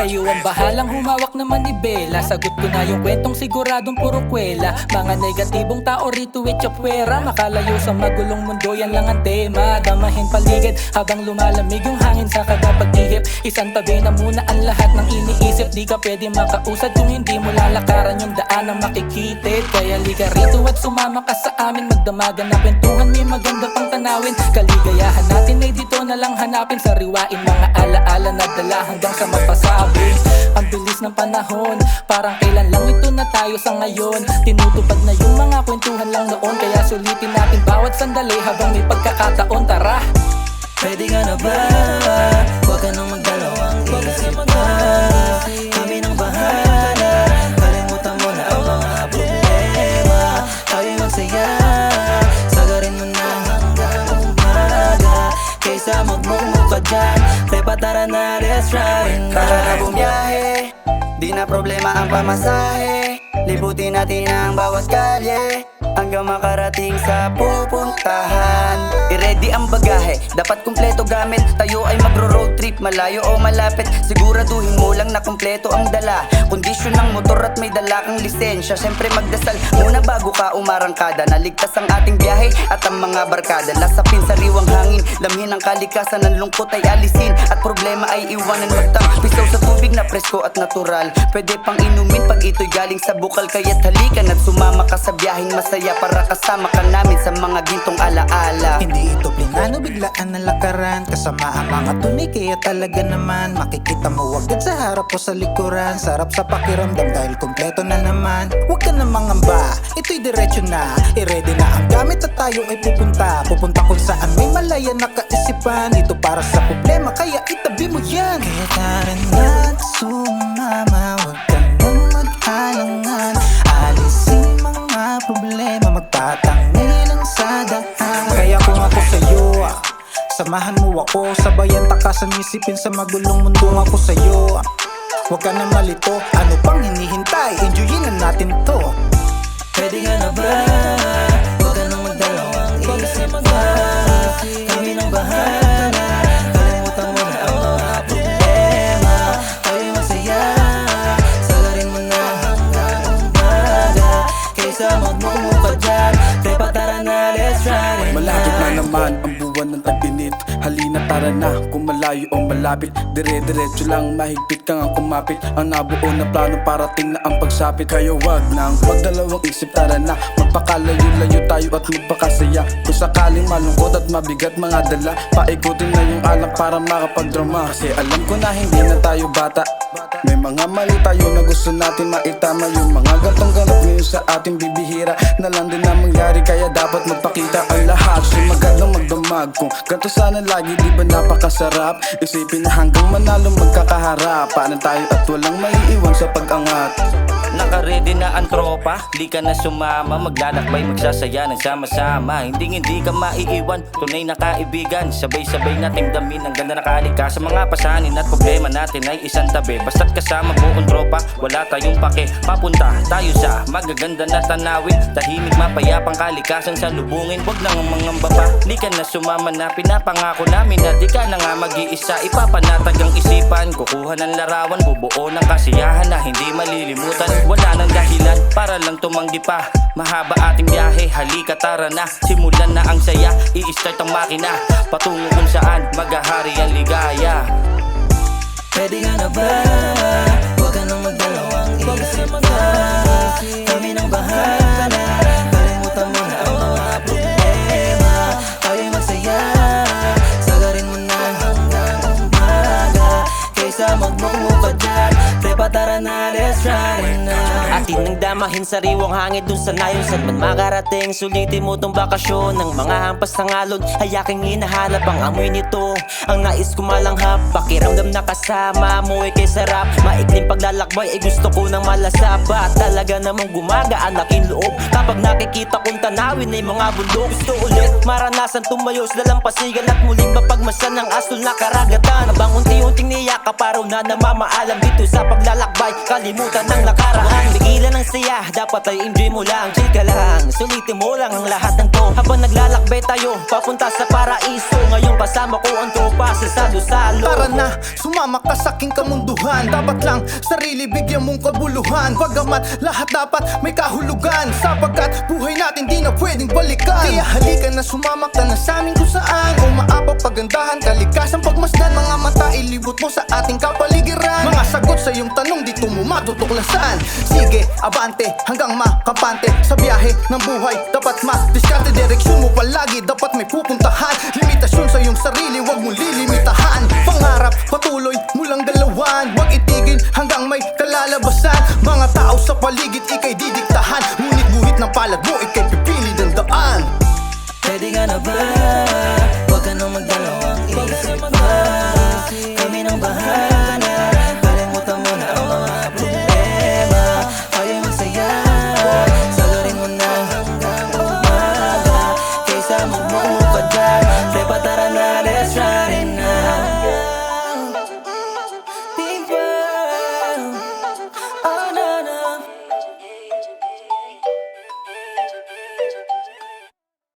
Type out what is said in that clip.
Kayo ang bahalang humawak na manibela. Sagot ko na yung kwentong siguradong puro kwela. Mga negatibong tao rito pwera. Makalayo sa magulong mundo, yan lang ang tema. Damahin paligid habang lumalamig yung hangin sa kada pag-ihip. Isang tabi na muna ang lahat ng iniisip. Di ka pwede makausad kung hindi mo lalakaran yung daan na makikitid. Kaya liga rito at sumama ka sa amin. Magdamagan na kwentuhan, may maganda pang tanawin. Kaligayahan natin ay dito na lang hanapin. Sariwain mga alaala na dala hanggang sa mapasabi. Ang bilis ng panahon, parang kailan lang ito na tayo sa ngayon. Tinutupad na yung mga kwentuhan lang noon. Kaya sulitin natin bawat sandali habang may pagkakataon. Tara! Pwede ka na ba? Huwag ka nang magdalawang isip pa. Kami nang bahala. Kalimutan mo na ang mga problema. Tayo'y magsaya. Sagarin mo na hanggang umaga. Kaysa magmumuk ka dyan, Pepa tara na, let's ride na. Tara na bumiyahe, di na problema ang pamasahe. Libutin natin ang bawat kalye hanggang makarating sa pupuntahan. I-ready ang bagahe, dapat kumpleto gamit. Tayo ay magro-road trip, malayo o malapit. Siguraduhin mo lang na kumpleto ang dala. Kondisyon ng motor at may dala kang lisensya. Siyempre magdasal muna bago ka umarangkada. Naligtas ang ating biyahe at ang mga barkada. Lasapin sariwang hangin, lamhin ang kalikasan. Ang lungkot ay alisin at problema ay iwanan. Magtampisaw sa tubig na presko at natural. Pwede pang inumin pag ito'y galing sa bukal. Kaya't halikan at sumama ka sa biyaheng masaya para kasama ka namin sa mga gintong alaala. Hindi ito plinano, biglaan na lakaran. Kasama ang mga tunay, kaya talaga naman makikita mo agad sa harap o sa likuran. Sarap sa pakiramdam dahil kompleto na naman. Huwag ka na mangamba, ito'y diretso na. I-ready na ang gamit at tayo ay pupunta. Pupunta kung saan may malaya na kaisipan. Dito para sa problema, kaya itabi mo yan. Kaya tara na't sumama, huwag ka nang mag-alangan. Alisin mga problema, magtatangilan sa daan. Kaya kung ako sa'yo, samahan mo ako. Sabayan takasan isipin sa magulong mundo. Ako sa'yo, huwag ka na malito. Ano pang hinihintay? Enjoyin na natin to. Pwede ka na ba? Huwag ka nang magdalawang isip pa. Kami nang bahala. Kalimutan mo na ang mga problema. Tayo'y magsaya. Sagarin mo na hanggang umaga. Kaysa magmumuk ka dyan, Pepa tara na, let's ride. Malapit na naman ang buwan ng tag-init. Halina tara na, kung malayo o malapit. Dire-diretso lang, mahigpit kang ang kumapit. Ang nabuo na plano, parating na ang pagsapit. Kaya wag nang magdalawang isip, tara na. Magpakalayo-layo tayo at magpakasaya. Kung sakaling malungkot at mabigat mga dala, paikutin na yung alak para makapagdrama. Kasi alam ko na hindi na tayo bata. May mga mali tayo na gusto natin maitama. Yung mga gantong ganap ngayon sa ating bibihira na lang din na mangyari, kaya dapat magpakita ang lahat. So magandang magdamag, kung ganito sana lagi, di ba napakasarap? Isipin na hanggang manalo magkakaharap. Paano tayo at walang maiiwan sa pag-angat. Naka-ready na ang tropa, di ka na sumama. Maglalakbay, magsasaya ng sama-sama. Hindi ka maiiwan, tunay na kaibigan. Sabay-sabay nating damin ang ganda na kalikasan. Mga pasanin at problema natin ay isang tabi. Basta't kasama buong tropa, wala tayong pake. Papunta tayo sa magaganda na tanawin. Tahimik mapayapang kalikasan sa lubungin. Huwag nang mangamba pa, di ka na sumama na. Pinapangako namin na di ka na nga mag-iisa. Ipapanatag ang isipan, kukuha ng larawan. Bubuo ng kasiyahan na hindi malilimutan. Wala nang dahilan para lang tumanggi pa. Mahaba ating biyahe, halika tara na. Simulan na ang saya, i-start ang makina. Patungo kung saan maghahari ang ligaya. Pwede ka na ba? Huwag ka nang magdalawang isip pa. Kami nang bahala. Kalimutan mo na ang mga problema. Tayo'y magsaya. Sagarin mo na hanggang umaga. Kaysa magmumuk ka dyan, Pepa tara na, let's ride na. Atin nang damahin sariwang hangin dun sa nayon. Saan man makarating, sulitin mo tong bakasyon. Ng mga hampas ng alon, ay aking hinahanap ang amoy nito. Ang nais ko malanghap, pakiramdam na kasama mo ay kay sarap. Maikling paglalakbay ay gusto ko ng malasapa. Talaga namang gumagaan aking loob kapag nakikita kong tanawin ay mga bundok. Gusto ulit maranasan tumayo sa dalampasigan at muling mapagmasan ng asol na karagatan. Habang unti-unting niyakap, araw na namamaalam dito sa paglalakbay. Kalimutan ng nakaraan, Pila ng saya, dapat ay enjoy mo lang. Chill ka lang, sulitin mo lang ang lahat ng to. Habang naglalakbay tayo, papunta sa paraiso. Ngayon kasama ko ang tropa sa salo-salo. Tara na, sumama ka sa aking kamunduhan. Dapat lang sarili bigyan mong kabuluhan. Bagamat lahat dapat may kahulugan, sapagkat buhay natin di na pwedeng balikan. Kaya halika na, sumama ka na sa amin kung saan umaapaw pagandahan, kalikasan pagmasdan. Mga mata ilibot mo sa ating kapaligiran. Mga sagot sa iyong tanong dito mo matutuklasan. Sige, abante hanggang makampante. Sa biyahe ng buhay dapat ma-diskarte. Direksyon mo palagi dapat may pupuntahan. Limitasyon sa iyong sarili, wag mo lilimitahan. Pangarap, patuloy mo lang galawan. Wag itigil hanggang may kalalabasan. Mga tao sa paligid ikay didiktahan, ngunit guhit ng palad mo ikay pipili ng daan. Pwede ka na ba? Huwag ka nang magdalawang isip pa. Kami ng bahala.